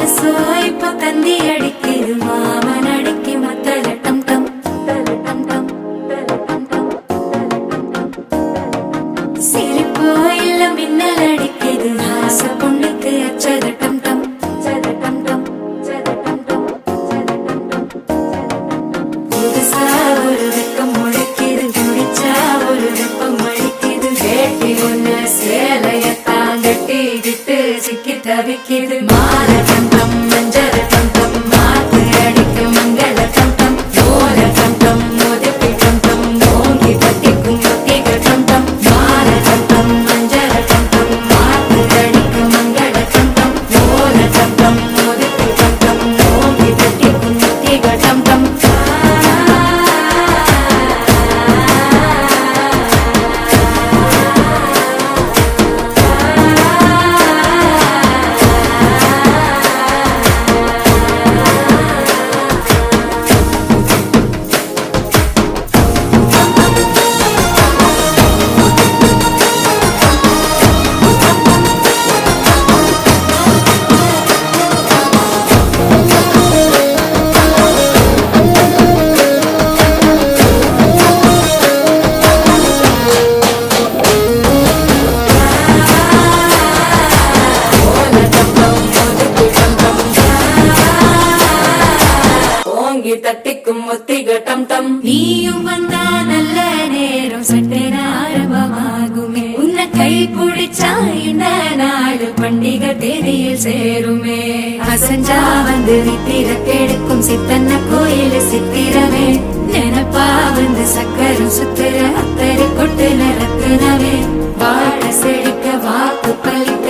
இப்ப தந்தி அடிக்குது மாமன் அடிக்கு மத்தள டம் டம் டம் டம் சிரிப்போ இல்ல மின்னல் அடிக்குது ஆச பொண்ணுக்கு அச்சத டம் டம் டம் டம் புதுசா ஒரு வெக்கம் முளைக்குது குடிச்சா ஒரு வெப்பம் அடிக்குது வேட்டி ஒண்ணு சேலையத்தான் கட்டிக்கிட்டு சிக்கி தவிக்குது மாற டம் டம் மஞ்சள் டம் டம் மாத்து அடிக்க மங்கள டம் டம் ஓல டம் டம் மோதிப்பி டம் டம் ஓங்கி பத்திக்கும் ஒத்திக டம் டம் மாற டம் டம் மஞ்சள் டம் டம் மாத்து அடிக்க மங்கள டம் டம் ஓல டம் டம் மோதிப்பி டம் டம் ஓங்கி பத்திக்கும் ஒத்திக டம் டம் தட்டிக்கும் ஒத்திக டம் டம் நீயும் வந்தா நல்ல நேரம் சட்டே ஆரம்பமாகுமே உன்னை கை பிடிச்சா இந்த நாடு பண்டிகை தேதியில் சேருமே அசஞ்சா வந்து நித்திர கெடுக்கும் சித்தன்ன கோயில் சித்திரமே நினப்பா வந்து சக்கரம் சுத்துற அத்தரு கொட்டுல ரத்தினமே வாழ செழிக்க வாக்கு பலிக்க